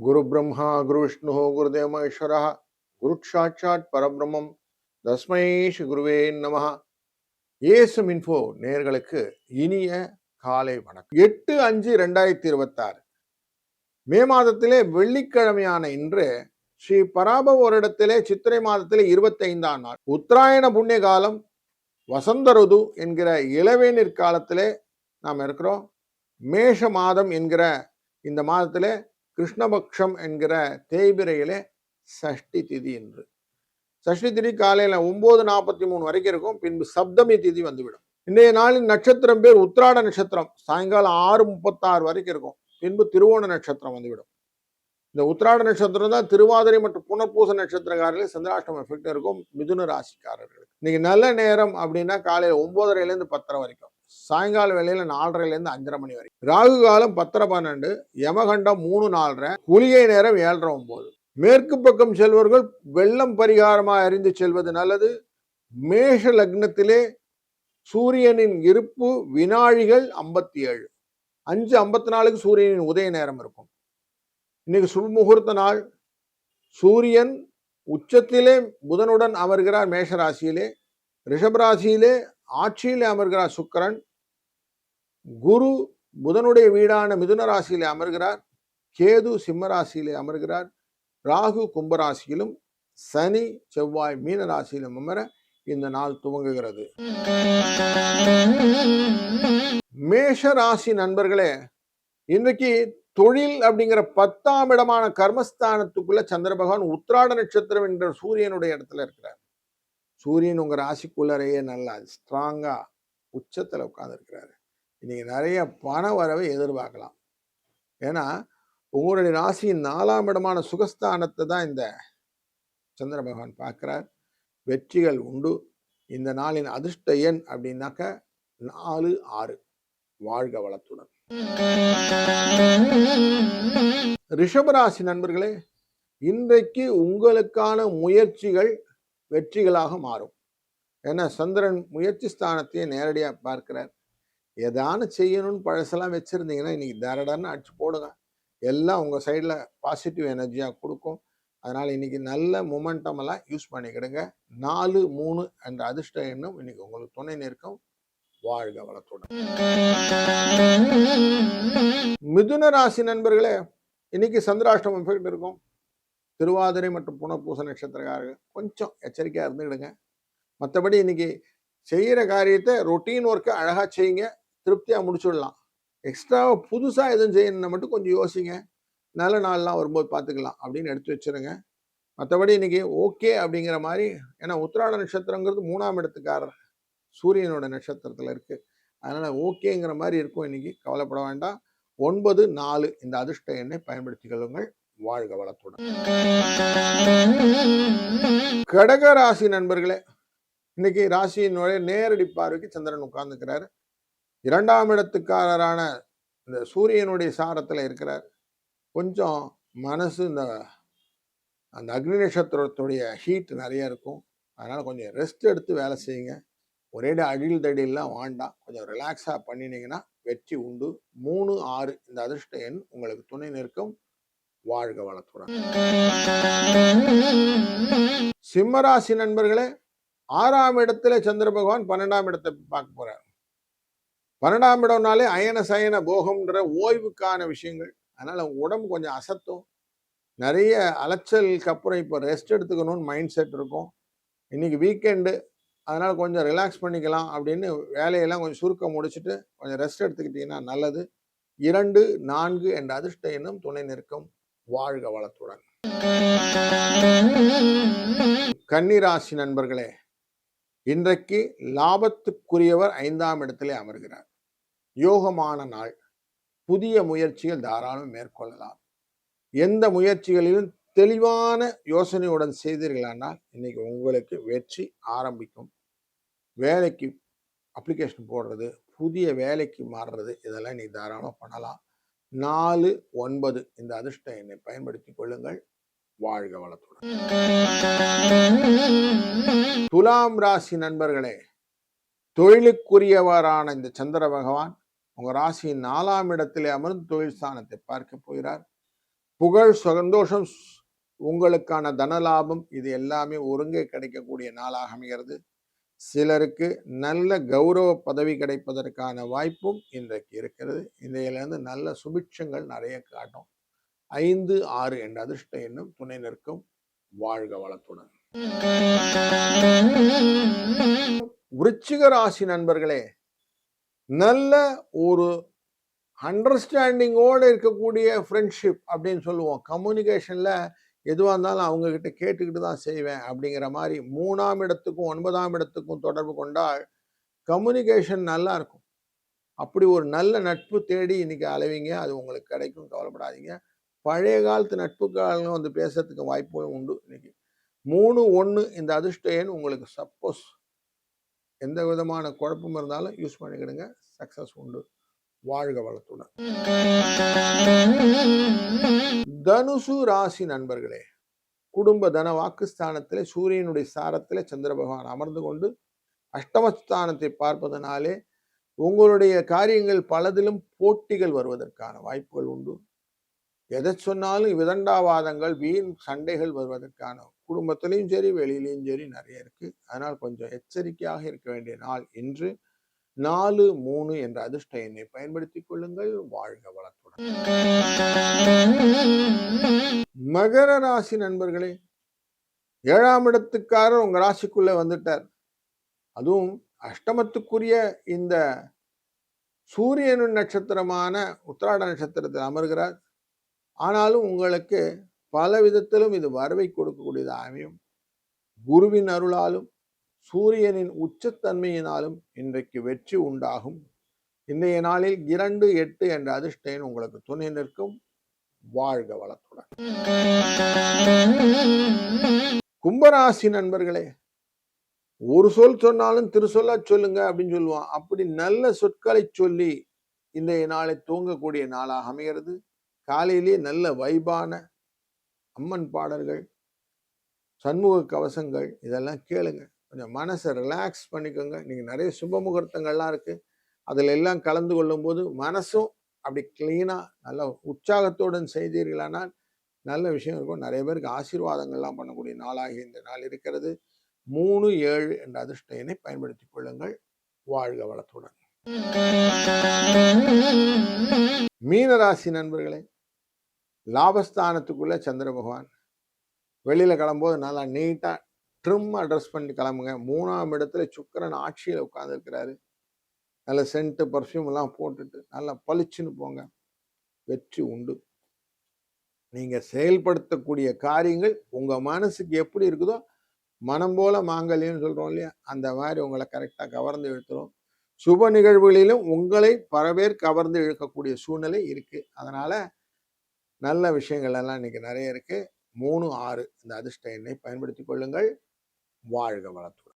குரு பிரம்மா குரு விஷ்ணு குருதேவ மகேஸ்வரா குரு சாட்சாத் பரபிரம்மம் தஸ்மை ஸ்ரீ குருவே நமஹ. இயேசு இன்ஃபோ நேயர்களுக்கு இனிய காலை வணக்கம். 8/5/2026 மே மாதத்திலே வெள்ளிக்கிழமையான இன்று ஸ்ரீ பராபவ வருடத்திலே சித்திரை மாதத்திலே 25ஆம் நாள் உத்தராயண புண்ணிய காலம் வசந்த ருது என்கிற இளவேநீர் காலத்திலே நாம் இருக்கிறோம். மேஷ மாதம் என்கிற இந்த மாதத்திலே கிருஷ்ணபக்ஷம் என்கிற தேய்பிரையிலே சஷ்டி திதி என்று. சஷ்டி திதி காலையில் 9:43 வரைக்கும் இருக்கும். பின்பு சப்தமி திதி வந்துவிடும். இன்றைய நாளின் நட்சத்திரம் பேர் உத்திராட நட்சத்திரம். சாயங்காலம் 6:36 வரைக்கும் இருக்கும். பின்பு திருவோண நட்சத்திரம் வந்துவிடும். இந்த உத்திராட நட்சத்திரம் தான் திருவாதிரை மற்றும் புனர்பூச நட்சத்திரக்காரர்கள் சந்திராஷ்டம எஃபெக்ட் இருக்கும் மிதுன ராசிக்காரர்கள். இன்னைக்கு நல்ல நேரம் அப்படின்னா காலையில் 9:30 10:00 வரைக்கும், சாயங்கால வேளையில 4:30 5:30 மணி வரைக்கும். ராகு காலம் 10:12, யமகண்டம் 3:04, குளிகை நேரம் 7:09. மேற்கு பக்கம் செல்வர்கள் வெள்ளம் பரிகாரமாக அறிந்து செல்வது நல்லது. மேஷ லக்னத்திலே சூரியனின் இருப்பு வினாழிகள் 57. 5:54 சூரியனின் உதய நேரம் இருக்கும். இன்னைக்கு சுப முகூர்த்த நாள். சூரியன் உச்சத்திலே புதனுடன் அமர்கிறார் மேஷ ராசியிலே. ரிஷபராசியிலே ஆட்சியிலே அமர்கிறார் சுக்கிரன். குரு புதனுடைய வீடான மிதுன ராசியிலே அமர்கிறார். கேது சிம்ம ராசியிலே அமர்கிறார். ராகு கும்பராசியிலும் சனி செவ்வாய் மீன ராசியிலும் அமர இந்த நாள் துவங்குகிறது. மேஷ ராசி நண்பர்களே, இன்றைக்கு தொழில் அப்படிங்கிற 10ஆம் இடமான கர்மஸ்தானத்துக்குள்ள சந்திர பகவான் உத்திராட நட்சத்திரம் என்ற சூரியனுடைய இடத்துல இருக்கிறார். சூரியன் உங்க ராசிக்குள்ளரையே நல்லா ஸ்ட்ராங்கா உச்சத்துல உட்கார்ந்து இருக்கிறாரு. இன்னைக்கு நிறைய பண வரவை எதிர்பார்க்கலாம். ஏன்னா உங்களுடைய ராசியின் 4ஆம் இடமான சுகஸ்தானத்தை தான் இந்த சந்திர பகவான் பார்க்கிறார். வெற்றிகள் உண்டு. இந்த நாளின் அதிர்ஷ்ட எண் அப்படின்னாக்க 4, 6. வாழ்க வளத்துடன். ரிஷபராசி நண்பர்களே, இன்றைக்கு உங்களுக்கான முயற்சிகள் வெற்றிகளாக மாறும். ஏன்னா சந்திரன் முயற்சி ஸ்தானத்தையே நேரடியாக பார்க்கிறார். ஏதானு செய்யணும்னு பழசெல்லாம் வச்சிருந்தீங்கன்னா இன்னைக்கு தரடன்னு அடிச்சு போடுங்க. எல்லாம் உங்கள் சைடில் பாசிட்டிவ் எனர்ஜியாக கொடுக்கும். அதனால் இன்னைக்கு நல்ல மொமெண்டம் எல்லாம் யூஸ் பண்ணிக்கிடுங்க. 4, 3 என்ற அதிர்ஷ்ட எண்ணும் இன்னைக்கு உங்களுக்கு துணை நிற்கும். வாழ்க வளத்துடன். மிதுன ராசி நண்பர்களே, இன்னைக்கு சந்திராஷ்டமம் எஃபெக்ட் இருக்கும். திருவாதிரை மற்றும் புனர்பூச நட்சத்திரக்காரர்கள் கொஞ்சம் எச்சரிக்கையாக இருந்துக்கிடுங்க. மற்றபடி இன்னைக்கு செய்கிற காரியத்தை ரொட்டீன் ஒர்க்கை அழகாக செய்யுங்க. திருப்தியாக முடிச்சுடலாம். எக்ஸ்ட்ராவாக புதுசாக எதுவும் செய்யணும்னா மட்டும் கொஞ்சம் யோசிங்க. நல்ல நாள்லாம் வரும்போது பார்த்துக்கலாம் அப்படின்னு எடுத்து வச்சுருங்க. மற்றபடி இன்னைக்கு ஓகே அப்படிங்கிற மாதிரி. ஏன்னா உத்திராட நட்சத்திரங்கிறது 3ஆம் இடத்துக்காரர் சூரியனோட நட்சத்திரத்தில் இருக்கு. அதனால ஓகேங்கிற மாதிரி இருக்கும். இன்னைக்கு கவலைப்பட வேண்டாம். 9, 4 இந்த அதிர்ஷ்ட எண்ணை பயன்படுத்திக் கொள்ளுங்கள். வாழ்க வளத்துடன். கடக ராசி நண்பர்களே, இன்னைக்கு ராசியினுடைய நேரடி பார்வைக்கு சந்திரன் உட்கார்ந்துக்கிறாரு. 2ஆம் இடத்துக்காரரான இந்த சூரியனுடைய சாரத்தில் இருக்கிறார். கொஞ்சம் மனசு அந்த அக்னி நட்சத்திரத்துடைய ஹீட் நிறைய இருக்கும். அதனால கொஞ்சம் ரெஸ்ட் எடுத்து வேலை செய்யுங்க. ஒரே அடில் தடியெல்லாம் வேண்டாம். கொஞ்சம் ரிலாக்ஸாக பண்ணினீங்கன்னா வெற்றி உண்டு. 3, 6 இந்த அதிர்ஷ்ட எண் உங்களுக்கு துணை நிற்கும். வாழ்க வளத்துடன். சிம்மராசி நண்பர்களே, 6ஆம் இடத்துல சந்திர பகவான் 12ஆம் இடத்தை பார்க்க போறார். 12ஆம் இடம்னாலே அயன சயன போகம்ன்ற ஓய்வுக்கான விஷயங்கள். அதனால உடம்பு கொஞ்சம் அசத்தும். நிறைய அலைச்சலுக்கு அப்புறம் இப்போ ரெஸ்ட் எடுத்துக்கணும்னு மைண்ட் செட் இருக்கும். இன்னைக்கு வீக்கெண்டு, அதனால் கொஞ்சம் ரிலாக்ஸ் பண்ணிக்கலாம் அப்படின்னு வேலையெல்லாம் கொஞ்சம் சுருக்கம் முடிச்சுட்டு கொஞ்சம் ரெஸ்ட் எடுத்துக்கிட்டிங்கன்னா நல்லது. 2, 4 என்ற அதிர்ஷ்ட எண்ணும் துணை நிற்கும். வாழ்க வளத்துடன். கன்னிராசி நண்பர்களே, இன்றைக்கு லாபத்துக்குரியவர் 5ஆம் இடத்திலே அமர்கிறார். யோகமான நாள். புதிய முயற்சிகள் தாராளம் மேற்கொள்ளலாம். எந்த முயற்சிகளிலும் தெளிவான யோசனையுடன் செய்தீர்களானால் இன்னைக்கு உங்களுக்கு வெற்றி ஆரம்பிக்கும். வேலைக்கு அப்ளிகேஷன் போடுறது, புதிய வேலைக்கு மாறுறது, இதெல்லாம் இன்னைக்கு தாராளம் பண்ணலாம். 4, 9 இந்த அதிர்ஷ்ட எண்ணை பயன்படுத்திக் கொள்ளுங்கள். வாழ்க வளத்துடன். துலாம் ராசி நண்பர்களே, தொழிலுக்குரியவரான இந்த சந்திர பகவான் உங்க ராசியின் 4ஆம் இடத்திலே அமர்ந்து தொழில் ஸ்தானத்தை பார்க்க போகிறார். புகழ், சந்தோஷம், உங்களுக்கான தனலாபம் இது எல்லாமே ஒருங்கே கிடைக்கக்கூடிய நாளாக அமைகிறது. சிலருக்கு நல்ல கௌரவ பதவி கிடைப்பதற்கான வாய்ப்பும் இன்றைக்கு இருக்கிறது. இதிலிருந்து நல்ல சுபிட்சங்கள் நிறைய காட்டும். 5, 6 என்ற அதிர்ஷ்ட எண்ணும் துணை நிற்கும். வாழ்க வளத்துடன். விருச்சிக ராசி நண்பர்களே, நல்ல ஒரு அண்டர்ஸ்டாண்டிங்கோடு இருக்கக்கூடிய ஃப்ரெண்ட்ஷிப் அப்படின்னு சொல்லுவோம். கம்யூனிகேஷன்ல எதுவாக இருந்தாலும் அவங்க கிட்ட கேட்டுக்கிட்டு தான் செய்வேன் அப்படிங்கிற மாதிரி 3ஆம் இடத்துக்கும் 9ஆம் இடத்துக்கும் தொடர்பு கொண்டால் கம்யூனிகேஷன் நல்லா இருக்கும். அப்படி ஒரு நல்ல நட்பு தேடி இன்னைக்கு அலைவீங்க, அது உங்களுக்கு கிடைக்கும், கவலைப்படாதீங்க. பழைய காலத்து நட்புக்காரங்களும் வந்து பேசுறதுக்கு வாய்ப்புகளும் உண்டு. இன்னைக்கு 3, 1 இந்த அதிர்ஷ்ட எண் உங்களுக்கு சப்போஸ் எந்த விதமான குழப்பம் இருந்தாலும் யூஸ் பண்ணிக்கிடுங்க, சக்சஸ் உண்டு. வாழ்க வளத்துடன். தனுசு ராசி நண்பர்களே, குடும்ப தன வாக்குஸ்தானத்திலே சூரியனுடைய சாரத்திலே சந்திர பகவான் அமர்ந்து கொண்டு அஷ்டமஸ்தானத்தை பார்ப்பதனாலே உங்களுடைய காரியங்கள் பலதிலும் போட்டிகள் வருவதற்கான வாய்ப்புகள் உண்டு. எதை சொன்னாலும் விதண்டாவாதங்கள், வீண் சண்டைகள் வருவதற்கான குடும்பத்திலையும் சரி வெளியிலையும் சரி நிறைய இருக்கு. அதனால் கொஞ்சம் எச்சரிக்கையாக இருக்க வேண்டிய நாள் இன்று. 4, 3 என்ற அதிர்ஷ்ட எண்ணை பயன்படுத்திக் கொள்ளுங்கள். வாழ்க வளத்துடன். மகர ராசி நண்பர்களே, 7ஆம் இடத்துக்காரர் உங்க ராசிக்குள்ள வந்துட்டார். அதுவும் அஷ்டமத்துக்குரிய இந்த சூரியனின் நட்சத்திரமான உத்திராட நட்சத்திரத்தில் அமர்கிறார். ஆனாலும் உங்களுக்கு பல விதத்திலும் இது வரவை கொடுக்கக்கூடியதாக அமையும். குருவின் அருளாலும் சூரியனின் உச்சத்தன்மையினாலும் இன்றைக்கு வெற்றி உண்டாகும். இன்றைய நாளில் 2, 8 என்ற அதிர்ஷ்ட எண் உங்களுக்கு துணை நிற்கும். வாழ்க வளத்துடன். கும்பராசி நண்பர்களே, ஒரு சொல் சொன்னாலும் திருசொல்லா சொல்லுங்க அப்படின்னு சொல்லுவான். அப்படி நல்ல சொற்களை சொல்லி இன்றைய நாளை தூங்கக்கூடிய நாளாக அமைகிறது. காலையிலேயே நல்ல வைபான அம்மன் பாடல்கள், சண்முக கவசங்கள் இதெல்லாம் கேளுங்க. கொஞ்சம் மனசை ரிலாக்ஸ் பண்ணிக்கோங்க. நீங்க நிறைய சுப முகூர்த்தங்கள்லாம் இருக்கு, அதில் எல்லாம் கலந்து கொள்ளும் போது மனசும் அப்படி கிளீனா நல்ல உற்சாகத்துடன் செய்தீர்களானால் நல்ல விஷயம் இருக்கும். நிறைய பேருக்கு ஆசீர்வாதங்கள்லாம் பண்ணக்கூடிய நாளாகி இந்த நாள் இருக்கிறது. 3, 7 என்ற அதிர்ஷ்ட எண்ணை பயன்படுத்திக் கொள்ளுங்கள். வாழ்க வளத்துடன். மீனராசி நண்பர்களே, லாபஸ்தானத்துக்குள்ள சந்திர பகவான் வெளியில கிளம்பும்போது நல்லா நீட்டா ட்ரிம்மா ட்ரெஸ் பண்ணி கிளம்புங்க. 3ஆம் இடத்துல சுக்கிரன் ஆட்சியில் உட்கார்ந்து இருக்கிறாரு. நல்ல சென்ட் பர்ஃப்யூம் எல்லாம் போட்டுட்டு நல்லா பளிச்சுன்னு போங்க, வெற்றி உண்டு. நீங்க செயல்படுத்தக்கூடிய காரியங்கள் உங்க மனசுக்கு எப்படி இருக்குதோ, மனம் போல மாங்கல்யம்னு சொல்றோம் இல்லையா, அந்த மாதிரி உங்களை கரெக்டா கவர்ந்து இழுத்துரும். சுப நிகழ்வுகளிலும் உங்களை பல பேர் கவர்ந்து இழுக்கக்கூடிய சூழ்நிலை இருக்கு. அதனால நல்ல விஷயங்கள் எல்லாம் இன்னைக்கு நிறைய இருக்கு. 3, 6 இந்த அதிர்ஷ்ட எண்ணை பயன்படுத்திக் கொள்ளுங்கள். வாழ்க வளத்துடன்.